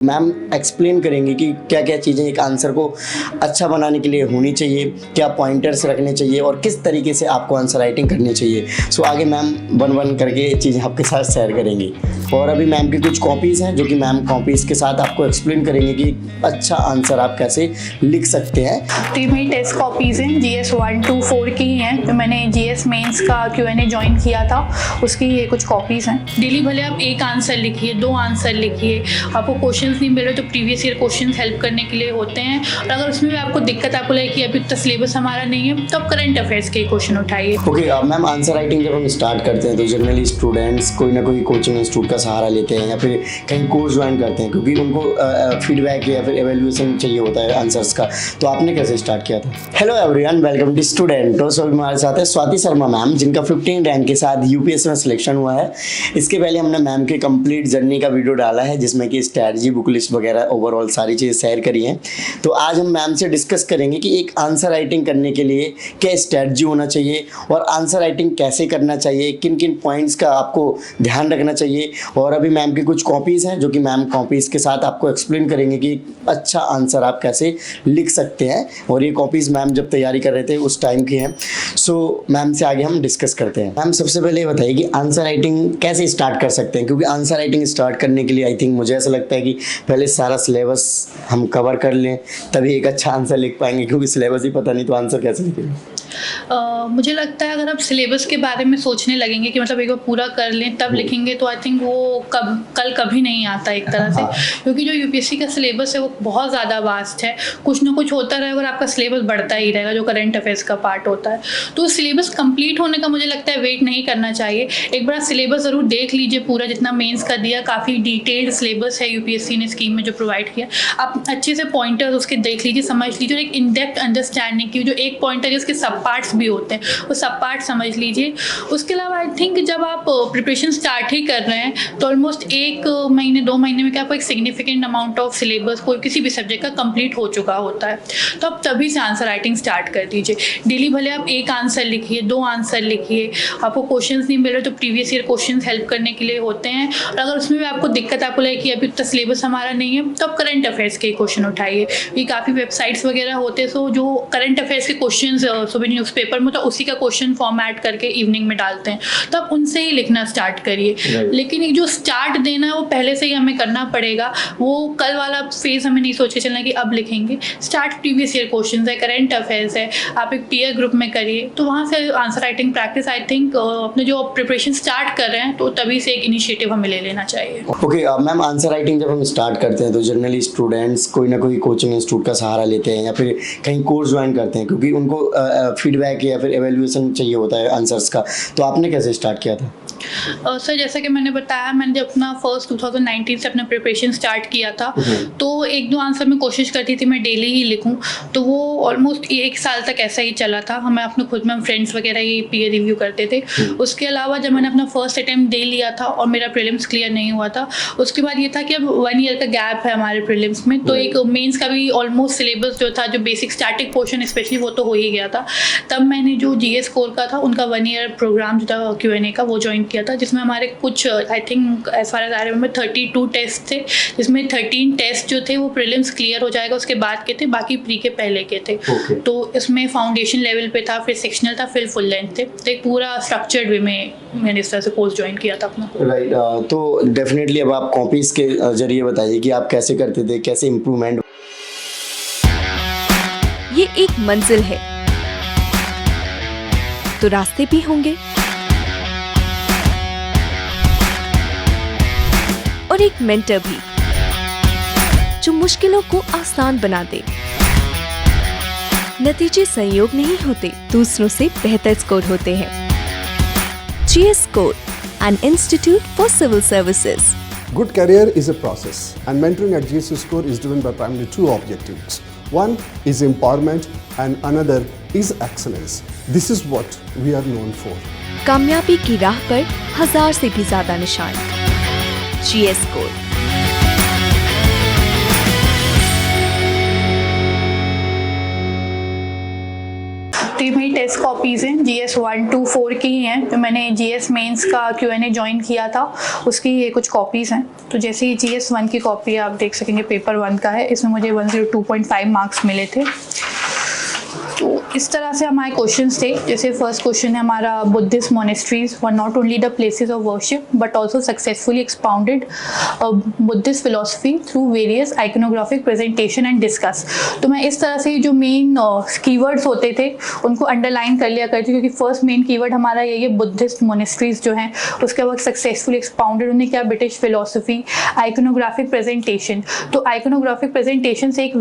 Ma'am explain करेंगे कि क्या क्या चीज़ें एक आंसर को अच्छा बनाने के लिए होनी चाहिए, क्या पॉइंटर्स रखने चाहिए और किस तरीके से आपको आंसर राइटिंग करनी चाहिए। सो आगे मैम वन वन करके चीज़ें आपके साथ शेयर करेंगी। और अभी मैम की कुछ कॉपीज़ हैं जो कि मैम कॉपीज़ के साथ आपको एक्सप्लेन करेंगे कि अच्छा आंसर आप कैसे लिख सकते हैं। तो मेरी टेस्ट कॉपीज़ हैं GS 1, 2, 4 की ही हैं। तो मैंने GS मेंस का Q&A ज्वाइन किया था, उसकी ये कुछ कॉपीज़ हैं। डेली भले आप एक आंसर लिखिए, 2 आंसर लिखिए, आपको क्वेश्चंस नहीं मिल रहे तो प्रीवियस ईयर क्वेश्चंस हेल्प करने के लिए होते हैं। और अगर उसमें भी आपको दिक्कत आपको लगे कि अभी तो सिलेबस हमारा नहीं है, तो आप करंट अफेयर्स के क्वेश्चन उठाइए। ओके मैम, आंसर राइटिंग जब हम स्टार्ट करते हैं तो जनरली स्टूडेंट्स कोई ना कोई कोचिंग इंस्टीट्यूट का सहारा लेते हैं या फिर कहीं कोर्स ज्वाइन करते हैं, क्योंकि उनको फीडबैक या फिर एवेल्यूएशन चाहिए होता है आंसर्स का। तो आपने कैसे स्टार्ट किया था? Hello everyone, welcome to student. तो हमारे साथ है स्वाति शर्मा मैम, जिनका 15 रैंक के साथ यूपीएससी में सिलेक्शन हुआ है। इसके पहले हमने मैम के कंप्लीट जर्नी का वीडियो डाला है जिसमें कि स्ट्रैटेजी, बुक लिस्ट वगैरह ओवरऑल सारी चीज़ें शेयर करी हैं। तो आज हम मैम से डिस्कस करेंगे कि एक आंसर राइटिंग करने के लिए क्या स्ट्रैटेजी होना चाहिए और आंसर राइटिंग कैसे करना चाहिए, किन किन पॉइंट्स का आपको ध्यान रखना चाहिए। और अभी मैम की कुछ कॉपीज़ हैं जो कि मैम कॉपीज़ के साथ आपको एक्सप्लेन करेंगे कि अच्छा आंसर आप कैसे लिख सकते हैं। और ये कॉपीज़ मैम जब तैयारी कर रहे थे उस टाइम की हैं। सो मैम से आगे हम डिस्कस करते हैं। मैम सबसे पहले ये बताइए कि आंसर राइटिंग कैसे स्टार्ट कर सकते हैं, क्योंकि आंसर राइटिंग स्टार्ट करने के लिए आई थिंक मुझे ऐसा लगता है कि पहले सारा सिलेबस हम कवर कर लें तभी एक अच्छा आंसर लिख पाएंगे, क्योंकि सिलेबस ही पता नहीं तो आंसर कैसे लिखेंगे। मुझे लगता है अगर आप सिलेबस के बारे में सोचने लगेंगे कि मतलब एक बार पूरा कर लें तब लिखेंगे तो आई थिंक वो कल कभी नहीं आता एक तरह से। क्योंकि जो यूपीएससी का सिलेबस है वो बहुत ज़्यादा वास्ट है, कुछ ना कुछ होता रहेगा और आपका सिलेबस बढ़ता ही रहेगा जो करंट अफेयर्स का पार्ट होता है। तो सिलेबस कंप्लीट होने का मुझे लगता है वेट नहीं करना चाहिए। एक बार सिलेबस ज़रूर देख लीजिए पूरा, जितना मेंस का दिया काफ़ी डिटेल्ड सिलेबस है यूपीएससी ने स्कीम में जो प्रोवाइड किया। आप अच्छे से पॉइंटर्स उसके देख लीजिए, समझ लीजिए और एक इन डेप्थ अंडरस्टैंडिंग की जो एक पॉइंटर है उसके सब पार्ट्स भी होते हैं, वो सब पार्ट समझ लीजिए। उसके अलावा आई थिंक जब आप प्रिपरेशन स्टार्ट ही कर रहे हैं तो ऑलमोस्ट 1 महीने 2 महीने में क्या आपको एक सिग्निफिकेंट अमाउंट ऑफ सिलेबस कोई किसी भी सब्जेक्ट का कंप्लीट हो चुका होता है। तो आप तभी से आंसर राइटिंग स्टार्ट कर दीजिए। डेली भले आप एक आंसर लिखिए, 2 आंसर लिखिए, आपको क्वेश्चंस नहीं मिल रहे तो प्रीवियस ईयर क्वेश्चंस हेल्प करने के लिए होते हैं। और अगर उसमें भी आपको दिक्कत आपको लगे कि अभी तो सिलेबस हमारा नहीं है, तो आप करंट अफेयर्स के क्वेश्चन उठाइए। ये काफ़ी वेबसाइट्स वगैरह होते हैं सो जो करंट अफेयर्स के क्वेश्चन सुबह न्यूज़पेपर में तो उसी का क्वेश्चन फॉर्मेट करके इवनिंग में डालते हैं, तो आप उनसे ही लिखना स्टार्ट करिए। लेकिन एक जो स्टार्ट देना है वो पहले से ही हमें करना पड़ेगा। वो कल वाला फेज हमें नहीं सोचे चलना कि अब लिखेंगे। स्टार्ट प्रीवियस ईयर क्वेश्चंस है, करंट अफेयर्स है, आप एक पीयर ग्रुप में करिए, तो वहाँ से answer writing practice I think अपने जो प्रिपरेशन स्टार्ट कर रहे हैं तो तभी से एक इनिशिएटिव हमें ले लेना चाहिए। ओके मैम, आंसर राइटिंग जब हम स्टार्ट करते हैं तो जनरली स्टूडेंट्स कोई ना कोई कोचिंग इंस्टीट्यूट का सहारा लेते हैं या फिर कहीं कोर्स ज्वाइन करते हैं, क्योंकि उनको फीडबैक या फिर एवेल्यूएशन चाहिए होता है आंसर्स का। तो आपने कैसे स्टार्ट किया था? सर जैसा कि मैंने बताया, मैंने जब अपना फर्स्ट 2019 से अपना प्रिपरेशन स्टार्ट किया था तो 1-2 आंसर में कोशिश करती थी मैं डेली ही लिखूं, तो वो ऑलमोस्ट 1 साल तक ऐसा ही चला था। हमें अपने खुद में फ्रेंड्स वगैरह ही पीयर रिव्यू करते थे। उसके अलावा जब मैंने अपना फर्स्ट अटेम्प्ट दे लिया था और मेरा प्रीलिम्स क्लियर नहीं हुआ था, उसके बाद ये था कि अब 1 ईयर का गैप है हमारे प्रीलिम्स में, तो एक मेंस का भी ऑलमोस्ट सिलेबस जो था, जो बेसिक स्टैटिक पोर्शन स्पेशली वो तो हो ही गया था। तब मैंने जो जीएस कोर का था उनका 1 ईयर प्रोग्राम जो था Q&A का वो ज्वाइन किया था, जिसमें हमारे कुछ I think as far as I remember 32 test थे, जिसमें 13 टेस्ट जो थे वो प्रीलिम्स क्लियर हो जाएगा उसके बाद के थे, बाकी प्री के पहले के थे। तो इसमें फाउंडेशन लेवल पे था, फिर सेक्शनल था, फिर फुल लेंथ थे। तो एक पूरा स्ट्रक्चर्ड वे में मैंने इस तरह से कोर्स ज्वाइन किया था अपना। राइट तो डेफिनेटली अब आप कॉपीज़ के जरिए बताइए कि आप कैसे करते थे, कैसे इम्प्रूवमेंट। ये एक मंजिल है तो रास्ते भी होंगे और एक मेंटर भी जो मुश्किलों को आसान बना दे। नतीजे संयोग नहीं होते, दूसरों से बेहतर स्कोर होते हैं। GS Score, an institute for civil services. Good career is a process, and mentoring at GS Score is driven by primarily 2 objectives. One is empowerment and another is excellence. This is what we are known for. कामयाबी की राह पर 1000 से भी ज्यादा निशान। GS Score। तो ये मेरी टेस्ट कॉपीज़ हैं, GS 1, 2, 4 की ही हैं, जो मैंने GS मेंस का Q&A ज्वाइन किया था उसकी ये कुछ कॉपीज़ हैं। तो जैसे ही GS 1 की कॉपी है, आप देख सकेंगे पेपर 1 का है, इसमें मुझे 102.5 मार्क्स मिले थे। तो इस तरह से हमारे क्वेश्चंस थे। जैसे फर्स्ट क्वेश्चन है हमारा, Buddhist monasteries were not only the places of worship but also successfully expounded Buddhist philosophy through various iconographic presentation and discuss. तो मैं इस तरह से जो मेन कीवर्ड्स होते थे उनको अंडरलाइन कर लिया करती, क्योंकि फर्स्ट मेन कीवर्ड हमारा यही है, बुद्धिस्ट मोनेस्ट्रीज जो हैं, उसके बाद सक्सेसफुली एक्सपाउंडेड, उन्हें क्या, ब्रिटिश फिलोसफी, आइकोनोग्राफिक प्रेजेंटेशन। तो आइकोनोग्राफिक प्रेजेंटेशन से एक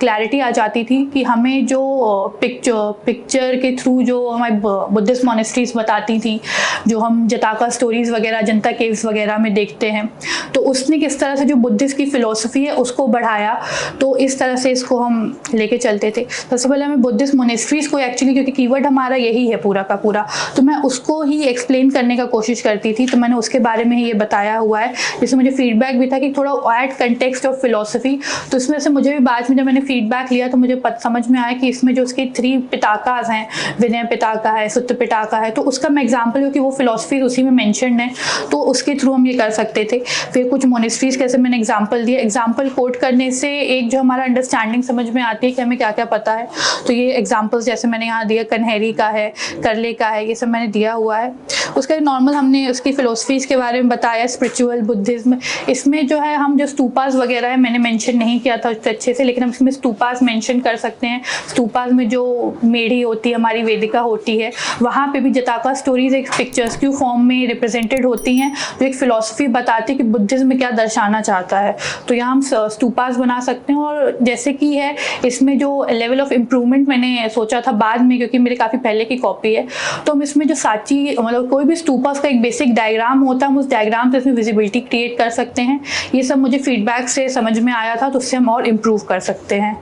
क्लैरिटी आ जाती थी कि हमें जो पिक्चर के थ्रू जो हमारी बुद्धिस्ट मोनेस्ट्रीज बताती थी, जो हम जताका स्टोरीज वगैरह, जनता केव्स वगैरह में देखते हैं, तो उसने किस तरह से जो बुद्धिस्ट की फिलोसफी है उसको बढ़ाया। तो इस तरह से इसको हम लेके चलते थे। सबसे पहले हमें बुद्धिस्ट मोनेस्ट्रीज को एक्चुअली, क्योंकि कीवर्ड हमारा यही है पूरा का पूरा, तो मैं उसको ही एक्सप्लेन करने का कोशिश करती थी। तो मैंने उसके बारे में ही ये बताया हुआ है, जिससे मुझे फीडबैक भी था कि थोड़ा ऐड कंटेक्स्ट ऑफ फिलोसफी। तो इसमें से मुझे भी बाद में जब मैंने फीडबैक लिया तो मुझे समझ में आया कि इसमें जो उसके 3 पिटाकास हैं, विनय पिटाका है, सुत्त पिटाका है, तो उसका मैं एग्जाम्पल, क्योंकि वो फिलोसफी उसी में मेंशन्ड है, तो उसके थ्रू हम ये कर सकते थे। फिर कुछ मोनेस्ट्रीज कैसे मैंने एग्जाम्पल दिया। एग्जाम्पल कोट करने से एक जो हमारा अंडरस्टैंडिंग समझ में आती है कि हमें क्या क्या पता है। तो ये एग्जाम्पल्स जैसे मैंने यहाँ दिया, कन्हेरी का है, करले का है, ये सब मैंने दिया हुआ है। उसका नॉर्मल हमने उसकी फिलोसफीज़ के बारे में बताया, स्पिरिचुअल बुद्धिज्म। इसमें जो है हम जो स्तूपास वगैरह है मैंने मेंशन नहीं किया था अच्छे से, लेकिन हम इसमें स्तूपास मेंशन कर सकते हैं। स्तूपास में जो मेढ़ी होती है, हमारी वेदिका होती है, वहाँ पे भी जताका स्टोरीज एक पिक्चर्स की फॉर्म में रिप्रेजेंटेड होती हैं, जो एक फिलोसफी बताती है कि बुद्धिज्म में क्या दर्शाना चाहता है। तो यहाँ हम स्तूपास बना सकते हैं। और जैसे कि है इसमें जो लेवल ऑफ इम्प्रूवमेंट मैंने सोचा था बाद में, क्योंकि मेरे काफ़ी पहले की कॉपी है, तो हम इसमें जो सांची, मतलब कोई भी स्तूपास का एक बेसिक डायग्राम होता है, हम उस डायग्राम से इसमें विजिबिलिटी क्रिएट कर सकते हैं। ये सब मुझे फीडबैक से समझ में आया था, तो उससे हम और इम्प्रूव कर सकते हैं।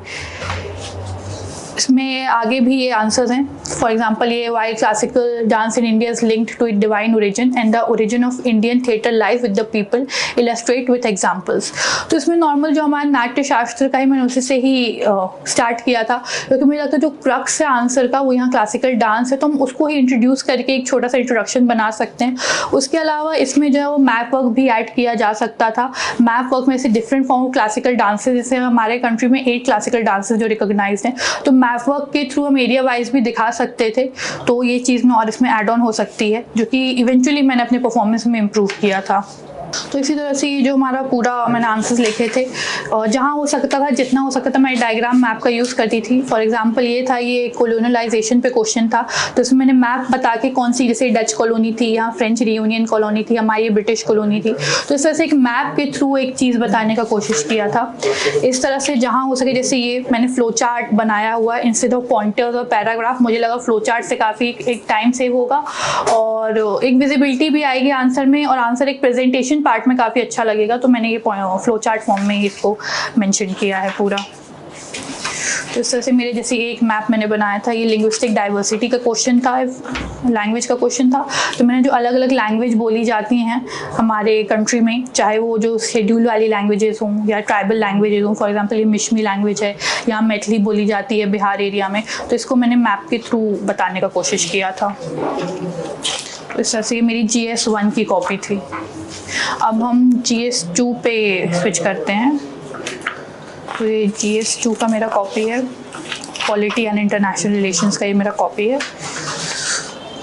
इसमें आगे भी ये आंसर्स हैं। फॉर एग्जांपल ये, why classical dance in India is linked to it divine origin and the origin of Indian theatre life with the people, illustrate with examples. तो इसमें नॉर्मल जो हमारा नाट्य शास्त्र का ही मैंने उसी से ही स्टार्ट किया था, क्योंकि मुझे लगता है जो क्रक्स है आंसर का वो यहाँ क्लासिकल डांस है, तो हम उसको ही इंट्रोड्यूस करके एक छोटा सा इंट्रोडक्शन बना सकते हैं। उसके अलावा इसमें जो है वो मैप वर्क भी ऐड किया जा सकता था। मैप वर्क में से different form of classical dances, जैसे हमारे कंट्री में 8 क्लासिकल डांसेज जो रिकॉग्नाइज्ड हैं, तो मैप वर्क के थ्रू हम एरिया वाइज भी दिखा सकते थे। तो ये चीज़ में और इसमें ऐड ऑन हो सकती है, जो कि इवेंचुअली मैंने अपने परफॉर्मेंस में इम्प्रूव किया था। तो इसी तरह से ये जो हमारा पूरा मैंने आंसर्स लिखे थे, जहाँ हो सकता था, जितना हो सकता था, मैं डायग्राम मैप का यूज़ करती थी। फॉर एग्जांपल ये था, ये कोलोनलाइजेशन पे क्वेश्चन था, तो इसमें मैंने मैप बता के कौन सी, जैसे डच कॉलोनी थी, यहाँ फ्रेंच रियूनियन कॉलोनी थी, हमारी ब्रिटिश कॉलोनी थी, तो इस तरह से एक मैप के थ्रू एक चीज़ बताने का कोशिश किया था। इस तरह से जहाँ हो सके, जैसे ये मैंने फ्लो चार्ट बनाया हुआ है इंस्टेड ऑफ पॉइंटर्स और पैराग्राफ। मुझे लगा फ्लो चार्ट से काफ़ी एक टाइम सेव होगा और एक विजिबिलिटी भी आएगी आंसर में, और आंसर एक प्रेजेंटेशन पार्ट में काफ़ी अच्छा लगेगा। तो मैंने ये फ्लो चार्ट फॉर्म में इसको मेंशन किया है पूरा। तो इस तरह से मेरे जैसे एक मैप मैंने बनाया था। ये लिंग्विस्टिक डाइवर्सिटी का क्वेश्चन था, लैंग्वेज का क्वेश्चन था। तो मैंने जो अलग अलग लैंग्वेज बोली जाती हैं हमारे कंट्री में, चाहे वो जो शेड्यूल वाली लैंग्वेजेस हों या ट्राइबल लैंग्वेजेस हों, फॉर एग्जांपल ये मिशमी लैंग्वेज है, यहाँ मैथिली बोली जाती है बिहार एरिया में, तो इसको मैंने मैप के थ्रू बताने का कोशिश किया था। तो इस तरह से मेरी GS 1 की कॉपी थी। अब हम GS 2 पे स्विच करते हैं। तो ये GS 2 का मेरा कॉपी है, पॉलिटी एंड इंटरनेशनल रिलेशंस का ये मेरा कॉपी है।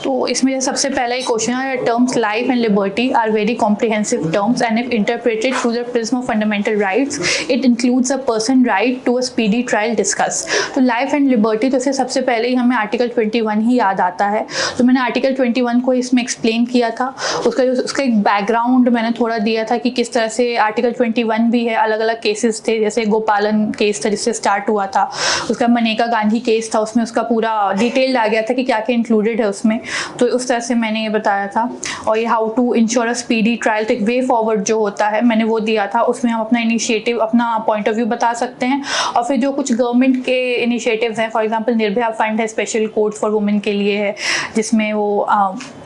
तो इसमें सबसे पहला ही क्वेश्चन है, terms life and liberty are very comprehensive terms and if interpreted through the prism of fundamental rights it includes a person right to a speedy trial discuss. तो लाइफ एंड लिबर्टी, तो इससे सबसे पहले ही हमें article 21 ही याद आता है। तो मैंने आर्टिकल 21 को इसमें एक्सप्लेन किया था। उसका एक बैकग्राउंड मैंने थोड़ा दिया था कि किस तरह से आर्टिकल 21 भी है, अलग अलग केसेस थे, जैसे गोपालन केस था जिससे स्टार्ट हुआ था, उसका मनेका गांधी केस था, उसमें उसका पूरा डिटेल आ गया था कि क्या क्या इंक्लूडेड है उसमें। तो उस तरह से मैंने ये बताया था। और ये how to ensure a speedy trial, तो एक वे फॉरवर्ड जो होता है मैंने वो दिया था। उसमें हम अपना इनिशिएटिव, अपना पॉइंट ऑफ व्यू बता सकते हैं। और फिर जो कुछ गवर्नमेंट के इनिशिएटिव्स हैं, फॉर एग्जांपल निर्भया फंड है, स्पेशल कोर्ट फॉर वुमेन के लिए है, जिसमें वो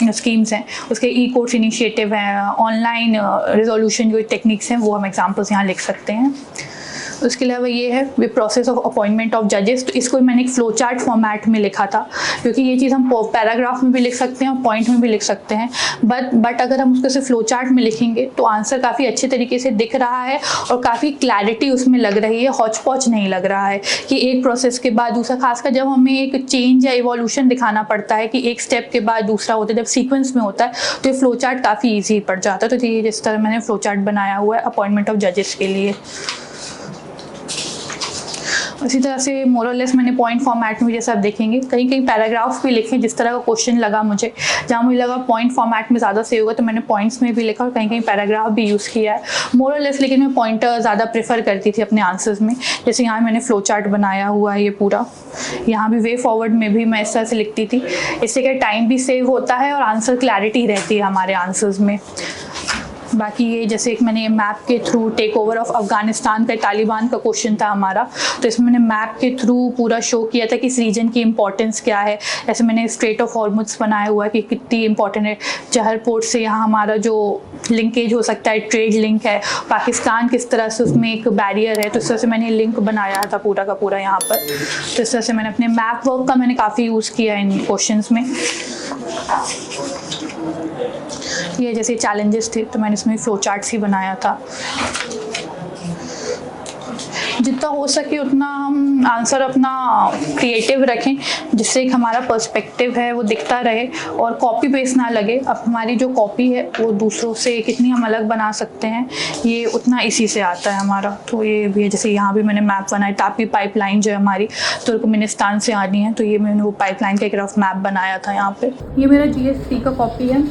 स्कीम्स हैं, उसके ई-कोर्ट्स इनिशिएटिव हैं, ऑनलाइन रिजोल्यूशन जो टेक्निक्स हैं, वो हम एग्जाम्पल्स यहाँ लिख सकते हैं। उसके अलावा ये है way process of appointment of जजेस। तो इसको मैंने एक फ्लो चार्ट फॉर्मेट में लिखा था, क्योंकि ये चीज़ हम पैराग्राफ में भी लिख सकते हैं और पॉइंट में भी लिख सकते हैं, बट अगर हम उसको सिर्फ फ्लो चार्ट में लिखेंगे तो आंसर काफ़ी अच्छे तरीके से दिख रहा है और काफ़ी क्लैरिटी उसमें लग रही है, हौच पौच नहीं लग रहा है कि एक प्रोसेस के बाद दूसरा। खासकर जब हमें एक चेंज या इवोल्यूशन दिखाना पड़ता है कि एक स्टेप के बाद दूसरा होता है, जब सीक्वेंस में होता है तो ये फ्लो चार्ट काफ़ी ईजी पड़ जाता है। तो ये जिस तरह मैंने फ्लो चार्ट बनाया हुआ है अपॉइंटमेंट ऑफ जजेस के लिए। इसी तरह से मोर और लेस मैंने पॉइंट फॉर्मेट में, जैसे आप देखेंगे कहीं कहीं पैराग्राफ भी लिखे जिस तरह का क्वेश्चन लगा मुझे, जहाँ मुझे लगा पॉइंट फॉर्मेट में ज़्यादा सही होगा तो मैंने पॉइंट्स में भी लिखा और कहीं कहीं पैराग्राफ भी यूज़ किया है। मोर और लेस लेकिन मैं पॉइंटर ज़्यादा प्रेफर करती थी अपने आंसर्स में। जैसे यहाँ मैंने फ्लो चार्ट बनाया हुआ है ये पूरा, यहाँ भी वे फॉरवर्ड में भी मैं इस तरह से लिखती थी। इससे क्या टाइम भी सेव होता है और आंसर क्लैरिटी रहती है हमारे आंसर्स में। बाकी ये जैसे एक मैंने मैप के through take over of Afghanistan का तालिबान का क्वेश्चन था हमारा, तो इसमें मैंने मैप के थ्रू पूरा शो किया था कि इस रीजन की इंपॉर्टेंस क्या है। ऐसे मैंने स्ट्रेट ऑफ हॉर्मुज़ बनाया हुआ है कि कितनी इंपॉर्टेंट है, जहर पोर्ट से यहाँ हमारा जो लिंकेज हो सकता है, ट्रेड लिंक है, पाकिस्तान किस तरह से उसमें एक बैरियर है, तो इस तरह से मैंने लिंक बनाया था पूरा का पूरा यहाँ पर। तो इस तरह से मैंने अपने मैप वर्क का मैंने काफ़ी यूज़ किया इन क्वेश्चंस में। ये जैसे चैलेंजेस थे तो मैंने इसमें फ्लो चार्ट्स ही बनाया था। जितना हो सके उतना हम आंसर अपना क्रिएटिव रखें, जिससे एक हमारा पर्सपेक्टिव है वो दिखता रहे और कॉपी पेस्ट ना लगे। अब हमारी जो कॉपी है वो दूसरों से कितनी हम अलग बना सकते हैं, ये उतना इसी से आता है हमारा। तो ये भी है, जैसे यहाँ भी मैंने मैप बनाया, तापी पाइपलाइन जो है हमारी तुर्कमेनिस्तान से आनी है, तो ये मैंने वो पाइपलाइन का एक रफ मैप बनाया था यहाँ पे। ये मेरा GS3 का कॉपी है,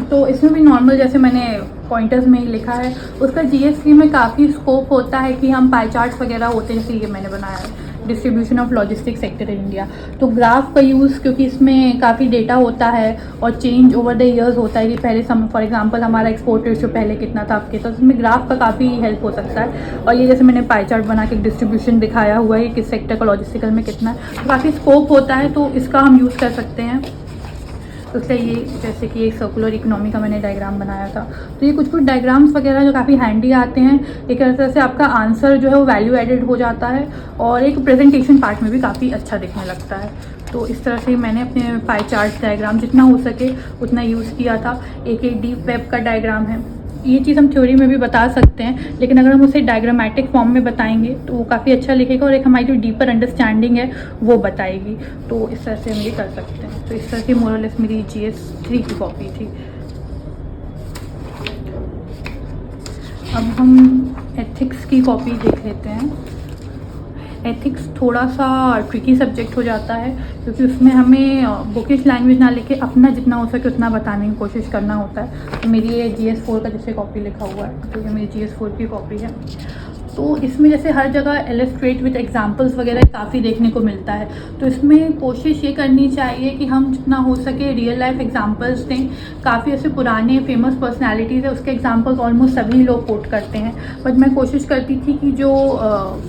तो इसमें भी नॉर्मल जैसे मैंने पॉइंटर्स में ही लिखा है। उसका GS3 में काफ़ी स्कोप होता है कि हम पाई चार्ट्स वगैरह होते हैं, जैसे ये मैंने बनाया है distribution of logistic sector in India. तो ग्राफ का यूज़, क्योंकि इसमें काफ़ी डेटा होता है और चेंज ओवर द ईयर्स होता है कि पहले फॉर एग्जांपल हमारा एक्सपोर्ट रेशियो पहले कितना था आपके, तो इसमें ग्राफ का काफ़ी हेल्प हो सकता है। और ये जैसे मैंने पाई चार्ट बना के डिस्ट्रीब्यूशन दिखाया हुआ है किस सेक्टर का लॉजिस्टिकल में कितना है, तो काफ़ी स्कोप होता है, तो इसका हम यूज़ कर सकते हैं। उससे ये जैसे कि एक सर्कुलर इकोनॉमी का मैंने डायग्राम बनाया था, तो ये कुछ डायग्राम्स वगैरह जो काफ़ी हैंडी आते हैं। एक तरह से आपका आंसर जो है वो वैल्यू एडेड हो जाता है और एक प्रेजेंटेशन पार्ट में भी काफ़ी अच्छा दिखने लगता है। तो इस तरह से मैंने अपने पाई चार्ट डायग्राम जितना हो सके उतना यूज़ किया था। एक डीप वेब का डायग्राम है, ये चीज़ हम थ्योरी में भी बता सकते हैं, लेकिन अगर हम उसे डायग्रामेटिक फॉर्म में बताएंगे तो वो काफ़ी अच्छा लिखेगा और एक हमारी जो डीपर अंडरस्टैंडिंग है वो बताएगी। तो इस तरह से हम ये कर सकते हैं। तो इस तरह से मोर और लेस मेरी GS3 की कॉपी थी। अब हम एथिक्स की कॉपी देख लेते हैं। एथिक्स थोड़ा सा ट्रिकी सब्जेक्ट हो जाता है, क्योंकि उसमें हमें बुकिश लैंग्वेज ना लेके अपना जितना हो सके उतना बताने की कोशिश करना होता है। तो मेरी ये GS4 का जैसे कॉपी लिखा हुआ है, तो ये मेरी GS4 की कॉपी है। तो इसमें जैसे हर जगह इलस्ट्रेट विद एग्जांपल्स वगैरह काफ़ी देखने को मिलता है, तो इसमें कोशिश ये करनी चाहिए कि हम जितना हो सके रियल लाइफ एग्जांपल्स दें। काफ़ी ऐसे पुराने फेमस पर्सनालिटीज़ है, उसके एग्जांपल्स ऑलमोस्ट सभी लोग कोट करते हैं, बट मैं कोशिश करती थी कि जो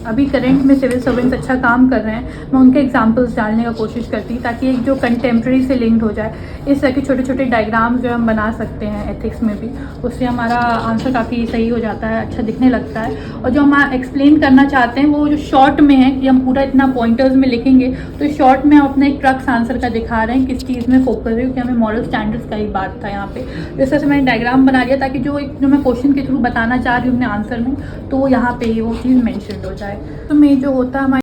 अभी करंट में सिविल सर्वेंट्स अच्छा काम कर रहे हैं मैं उनके एग्जाम्पल्स डालने का कोशिश करती, ताकि एक जो कंटेम्प्रेरी से लिंक्ड हो जाए। इस तरह के छोटे छोटे डायग्राम्स जो हम बना सकते हैं एथिक्स में भी, उससे हमारा आंसर काफ़ी सही हो जाता है, अच्छा दिखने लगता है। और जो हम एक्सप्लेन करना चाहते हैं वो जो शॉर्ट में है कि हम पूरा इतना पॉइंटर्स में लिखेंगे, तो शॉर्ट में हम अपना एक क्रक्स आंसर का दिखा रहे हैं किस चीज़ में फोकस है, क्योंकि हमें मॉरल स्टैंडर्ड्स का ही बात था यहाँ पे। इस तरह से मैंने डायग्राम बना लिया ताकि जो मैं क्वेश्चन के थ्रू बताना चाह रही हूँ अपने आंसर में, तो यहाँ पे ही वो चीज़ मेंशन हो जाए। तो में जो होता है हमारी